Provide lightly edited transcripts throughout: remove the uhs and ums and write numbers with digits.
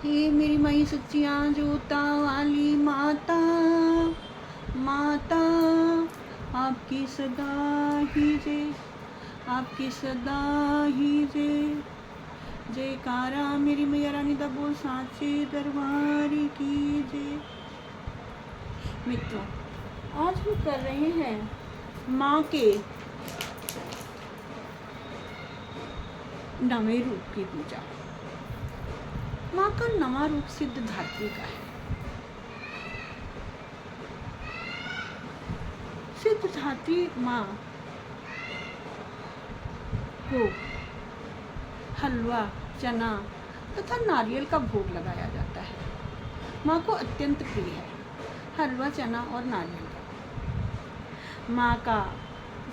हे मेरी माई सच्चियाँ जोता वाली माता, माता आपकी सदा ही जय, आपकी सदा ही जय। जयकारा मेरी मैया रानी दा बोल साचे दरबार की जय। मित्रों, आज हम कर रहे हैं माँ के नवे रूप की पूजा। माँ का नवा रूप सिद्धधात्री का है। सिद्धधात्री माँ को हलवा, चना तथा नारियल का भोग लगाया जाता है। माँ को अत्यंत प्रिय है हलवा, चना और नारियल का। माँ का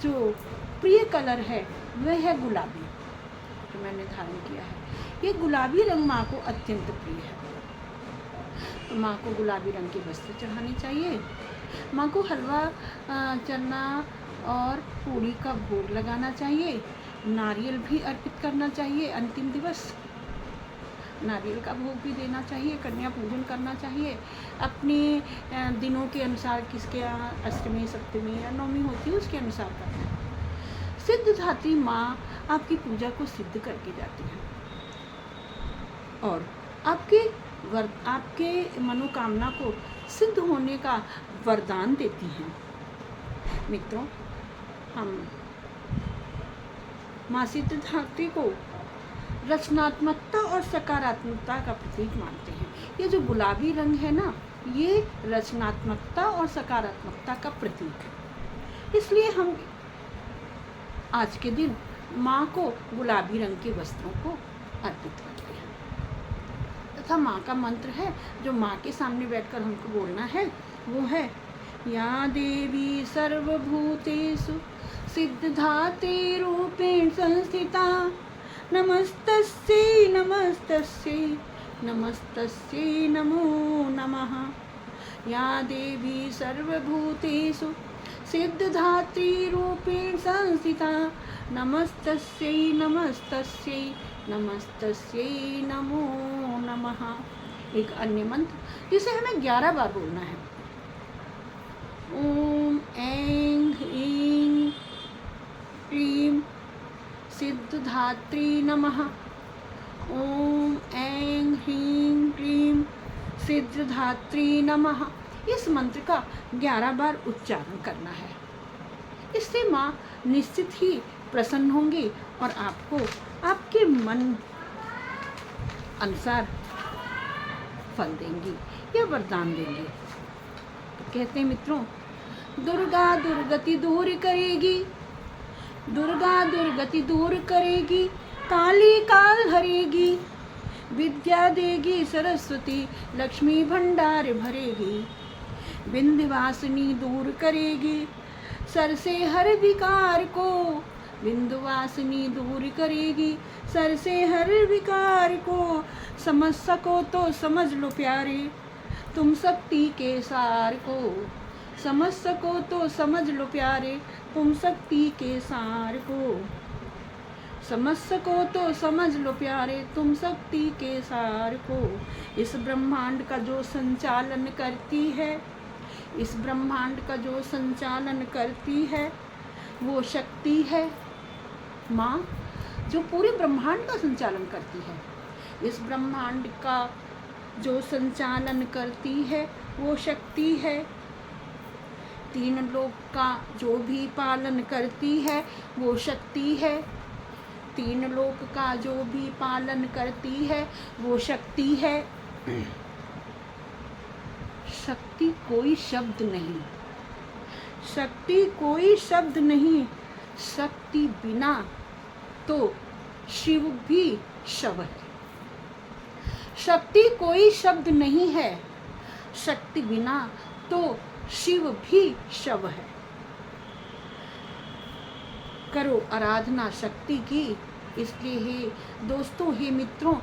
जो प्रिय कलर है वह है गुलाबी, जो मैंने धारण किया है। ये गुलाबी रंग माँ को अत्यंत प्रिय है, तो माँ को गुलाबी रंग के वस्त्र चढ़ाने चाहिए। माँ को हलवा, चना और पूड़ी का भोग लगाना चाहिए। नारियल भी अर्पित करना चाहिए। अंतिम दिवस नारियल का भोग भी देना चाहिए। कन्या पूजन करना चाहिए। अपने दिनों के अनुसार, किसके यहाँ अष्टमी, सप्तमी या नवमी होती है उसके अनुसार करना है। सिद्धधात्री माँ आपकी पूजा को सिद्ध करके जाती है और आपके मनोकामना को सिद्ध होने का वरदान देती हैं। मित्रों, हम माँ सिद्धधात्री को रचनात्मकता और सकारात्मकता का प्रतीक मानते हैं। ये जो गुलाबी रंग है ना, ये रचनात्मकता और सकारात्मकता का प्रतीक है। इसलिए हम आज के दिन माँ को गुलाबी रंग के वस्त्रों को अर्पित करते हैं तथा माँ का मंत्र है जो माँ के सामने बैठकर हमको बोलना है, वो है या देवी सर्वभूतेषु सिद्धधात्री रूपेण संस्थिता नमस्तस्यै नमस्तस्यै नमस्तस्यै नमो नमः। या देवी सर्वभूतेषु सिद्धधात्री रूपेण संस्थिता नमस्तस्यै नमस्तस्यै नमस्तस्यै नमो नमः। एक अन्य मंत्र जिसे हमें 11 बार बोलना है। ओम ऐं ह्रीं क्लीं सिद्धधात्री नमः। ओम ऐं ह्रीं क्लीं सिद्धधात्री नमः। इस मंत्र का 11 बार उच्चारण करना है। इससे माँ निश्चित ही प्रसन्न होंगी और आपको आपके मन अनुसार फल देंगी या वरदान देंगी। तो कहते हैं मित्रों, दुर्गा दुर्गति दूर करेगी, दुर्गा दुर्गति दूर करेगी, काली काल हरेगी, विद्या देगी सरस्वती, लक्ष्मी भंडार भरेगी, विंध्यवासिनी दूर करेगी सर से हर विकार को, विंध्यवासिनी दूर करेगी सर से हर विकार को। समझ सको तो समझ लो प्यारे तुम शक्ति के सार को, समझ सको तो समझ लो प्यारे तुम शक्ति के सार को, समझ सको तो समझ लो प्यारे तुम शक्ति के सार को। इस ब्रह्मांड का जो संचालन करती है, इस ब्रह्मांड का जो संचालन करती है वो शक्ति है। माँ जो पूरे ब्रह्मांड का संचालन करती है, इस ब्रह्मांड का जो संचालन करती है वो शक्ति है। 3 लोक का जो भी पालन करती है वो शक्ति है। 3 लोक का जो भी पालन करती है वो शक्ति है। शक्ति कोई शब्द नहीं, शक्ति कोई शब्द नहीं, शक्ति बिना तो शिव भी शव है। शक्ति कोई शब्द नहीं है, शक्ति बिना तो शिव भी शव है। करो आराधना शक्ति की। इसलिए हे दोस्तों, हे मित्रों,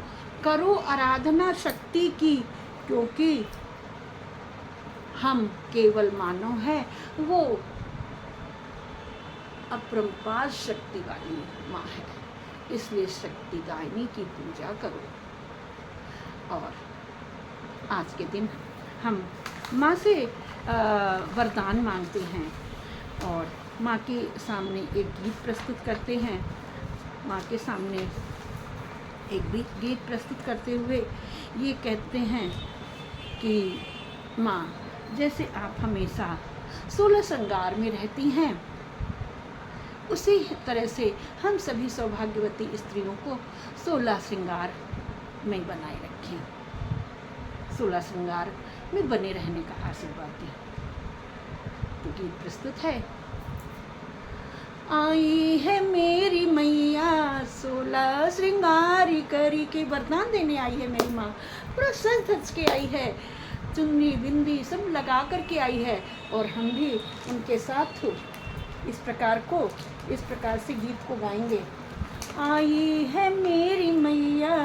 करो आराधना शक्ति की, क्योंकि हम केवल मानव हैं, वो अपरंपार शक्ति वाली माँ है। इसलिए शक्तिदायिनी की पूजा करो और आज के दिन हम माँ से वरदान मांगते हैं और माँ के सामने एक गीत प्रस्तुत करते हैं। माँ के सामने एक गीत प्रस्तुत करते हुए ये कहते हैं कि माँ, जैसे आप हमेशा 16 श्रृंगार में रहती हैं, उसी तरह से हम सभी सौभाग्यवती स्त्रियों को 16 श्रृंगार में बनाए रखें, 16 श्रृंगार में बने रहने का आशीर्वाद दें। तो गीत प्रस्तुत है। आई है मेरी मैया 16 श्रृंगार करी के, वरदान देने आई है मेरी माँ। पूरा सज धज के आई है, चुन्नी बिंदी सब लगा करके आई है, और हम भी उनके साथ इस प्रकार से गीत को गाएंगे। आई है मेरी मैया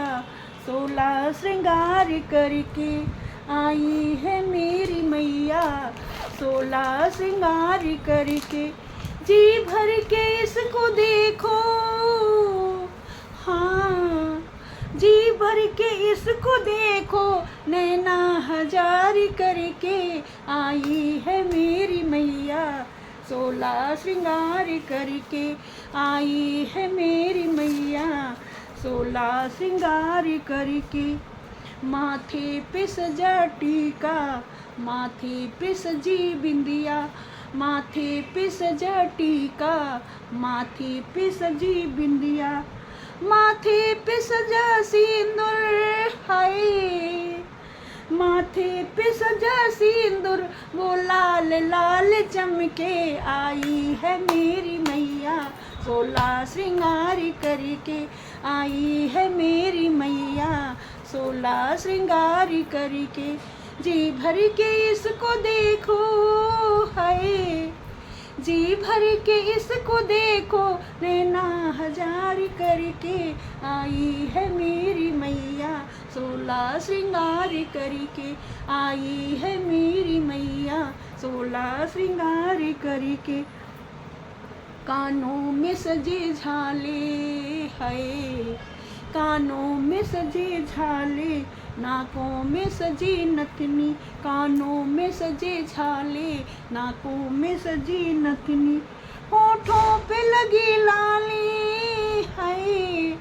16 श्रृंगार करके, आई है मेरी मैया 16 श्रृंगार करके, जी भर के इसको देखो, हाँ जी भर के इसको देखो, नैना हजार करके, आई है मेरी मैया 16 श्रृंगार करके, आई है मेरी मैया 16 श्रृंगार करके। माथे पे सजा टीका, माथे पे सजी बिंदिया, माथे पे सजा टीका, माथे पे सजी बिंदिया, माथे पे सजा सिंदूर, हाय माथे पे सजा सिंदूर, वो लाल लाल चमके, आई है मेरी मैया 16 श्रृंगार करके, आई है मेरी मैया 16 श्रृंगार करके, जी भर के इसको देखो, हाय जी भर के इसको देखो, नैना हजार करके, आई है मेरी मैया 16 श्रृंगार करके, आई है मेरी मैया 16 श्रृंगार करके। कानों में सजे झाले, है कानों में सजे झाले, नाकों में सजी नथनी, कानों में सजे झाले, नाकों में सजी नथनी, होठों पे लगी लाली, हाय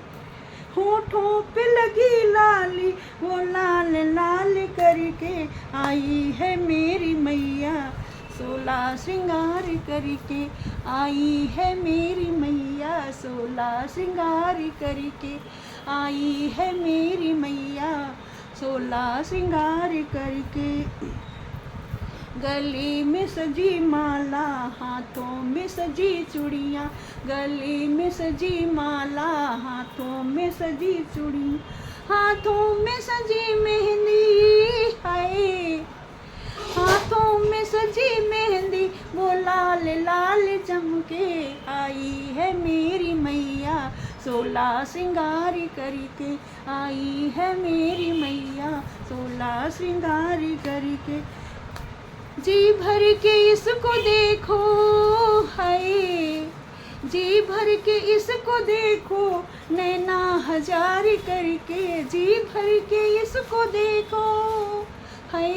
होठों पे लगी लाली, वो लाल लाल करके, आई है मेरी मैया 16 श्रृंगार करके, आई है मेरी मैया 16 श्रृंगार करके, आई है मेरी मैया 16 श्रृंगार करके। गले में सजी माला, हाथों में सजी चूड़ियाँ, गले में सजी माला, हाथों में सजी चूड़ियाँ, हाथों में सजी मेहंदी, हाय हाथों में सजी मेहंदी, वो लाल लाल चमके, आई है मेरी मैया 16 श्रृंगार करके, आई है मेरी मैया 16 श्रृंगार करके, जी भर के इसको देखो, हाय जी भर के इसको देखो, नैना हजार करके, जी भर के इसको देखो, हाय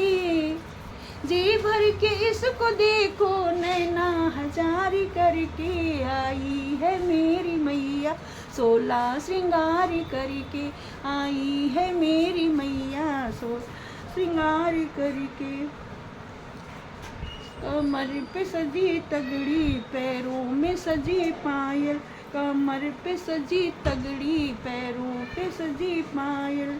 जी भर के इसको देखो, नैना हजार करके, आई है मेरी मैया 16 श्रृंगार करके, आई है मेरी मैया 16 श्रृंगार करके। कमर पे सजी तगड़ी, पैरों में सजी पायल, कमर पे सजी तगड़ी, पैरों पे सजी पायल,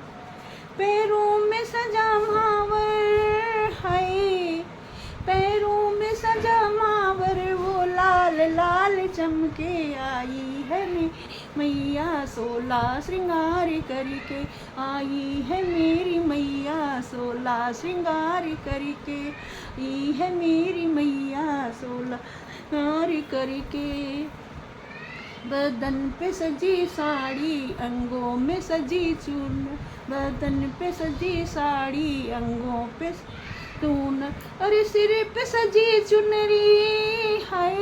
पैरों में सजा मावर, हाय पैरों में सजा मावर, वो लाल लाल चमके, आई है मैया 16 श्रृंगार करके, आई है मेरी मैया 16 श्रृंगार करके, आई है मेरी मैया 16 श्रृंगार करके। बदन पे सजी साड़ी, अंगों में सजी चून, बदन पे सजी साड़ी, अंगों पे चून, अरे सिर पे सजी चुनरी, हाय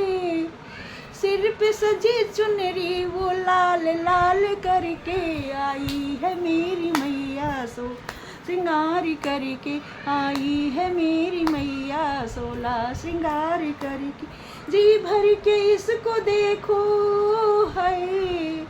सिर पे सजी चुनरी, वो लाल लाल करके, आई है मेरी मैया 16 श्रृंगार करके आई है मेरी मैया, 16 श्रृंगार करके। जी भर के इसको देखो है,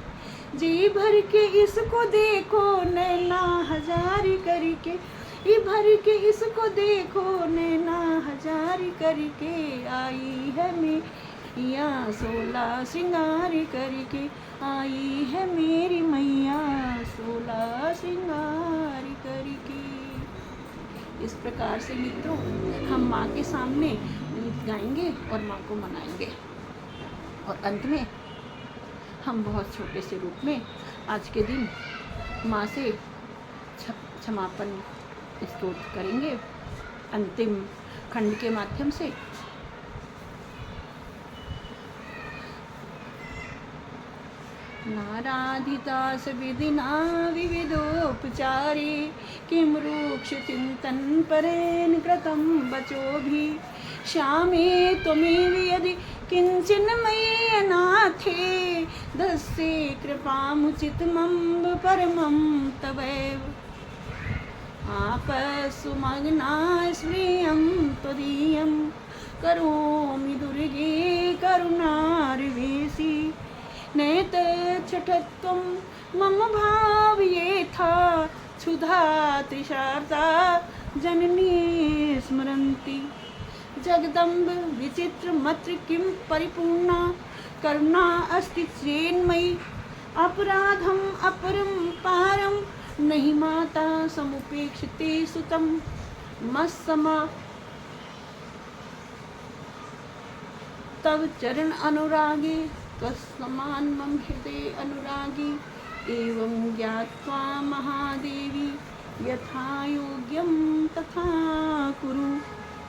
जी भर के इसको देखो नैना हजार करके, जी भर के इसको देखो नैना हजार करके आई है मैया, 16 श्रृंगार करके आई है मेरी मैया, 16 श्रृंगार करके। इस प्रकार से मित्रों हम माँ के सामने गीत गाएंगे और माँ को मनाएंगे, और अंत में हम बहुत छोटे से रूप में आज के दिन माँ से क्षमापन स्तोत्र करेंगे अंतिम खंड के माध्यम से। नाराधितास विधिना विविधोपचारे, किं रूक्ष चिंतन परेण कृतं वचोभिः, श्यामे त्वमेव यदि किंचिन मयि अनाथे, दस्ये कृपामुचितमम्ब परमं तवैव। आपस्सुमग्ना स्मृयं त्वदीयं, करोमि दुर्गे करुणार्वेसि, नैतच्छठत्वं मम भावयेथा, क्षुधा तृषार्ता जननी स्मरन्ति। जगदम्ब विचित्रमत्र किं परिपूर्णा, करुणा अस्ति चेन्मयि, अपराधम् अपरं पारं, नहि माता समुपेक्षते सुतं मत्समा। तव चरण अनुरागे त्वत्समान मम हृदय अनुरागी, एवं ज्ञात्वा महादेवी यथा योग्यं तथा कुरु,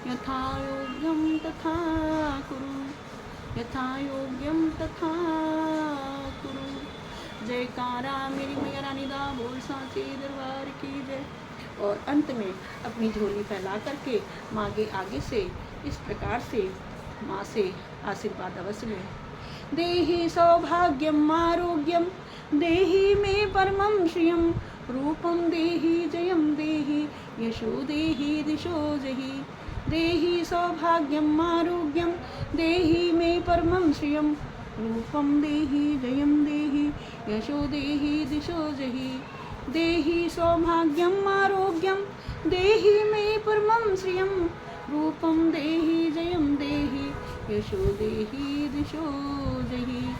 यथा योग्यं तथा कुरु, यथा योग्यं तथा कुरु। जयकारा मेरी मैया रानी दा, बोल सांचे दरबार की जय। और अंत में अपनी झोली फैला करके माँ के आगे से इस प्रकार से माँ से आशीर्वाद अवश्य लें। देहि सौभाग्यम आरोग्यम, देहि मे परमं श्रियं, रूपं देहि जयं देहि, यशो देहि दिशो जहि। देहि सौभाग्यम आरोग्यम, देहि मे परमं श्रियं, रूपं देहि जयं देहि, यशो देहि दिशो जहि। देहि सौभाग्यम आरोग्यम, देहि मे परमं श्रियं, रूपं देहि जयं देहि, यशो देहि दिशो जहि।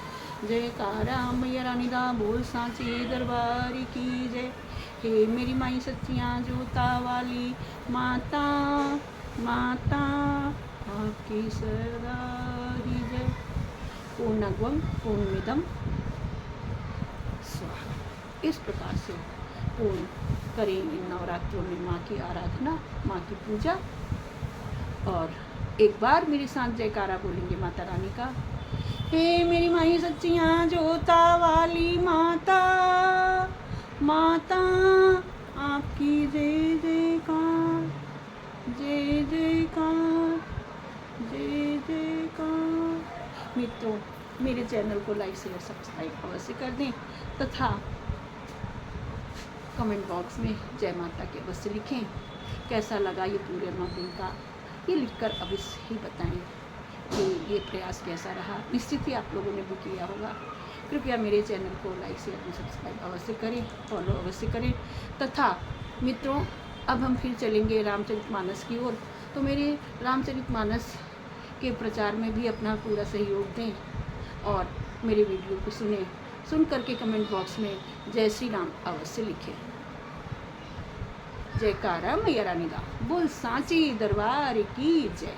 जयकारा मैया रानी दा, बोल सांचे दरबार की जय। हे मेरी माई सच्चियाँ जोता वाली माता, माता आपकी सदा ही जय। पूर्णगम पूर्णमिदम स्वाहा। इस प्रकार से पूर्ण करें इन नवरात्रों में माँ की आराधना, माँ की पूजा। और एक बार मेरे साथ जयकारा बोलेंगे माता रानी का। हे मेरी माई सच्चियाँ जोता वाली माता, माता आपकी जय जयकार, जय जयकार, जय जयकार। मित्रों मेरे चैनल को लाइक शेयर सब्सक्राइब अवश्य कर दें, तथा कमेंट बॉक्स में जय माता के अवश्य लिखें। कैसा लगा ये पूरे 9 दिन का, ये लिखकर अवश्य ही बताएं कि ये प्रयास कैसा रहा। निश्चित ही आप लोगों ने भी किया होगा। कृपया मेरे चैनल को लाइक शेयर और सब्सक्राइब अवश्य करें, फॉलो अवश्य करें। तथा मित्रों अब हम फिर चलेंगे रामचरितमानस की ओर, तो मेरे रामचरितमानस के प्रचार में भी अपना पूरा सहयोग दें और मेरे वीडियो को सुन करके कमेंट बॉक्स में जय श्री राम अवश्य लिखें। जयकारा मैया रानी दा, बोल सांची दरबार की जय।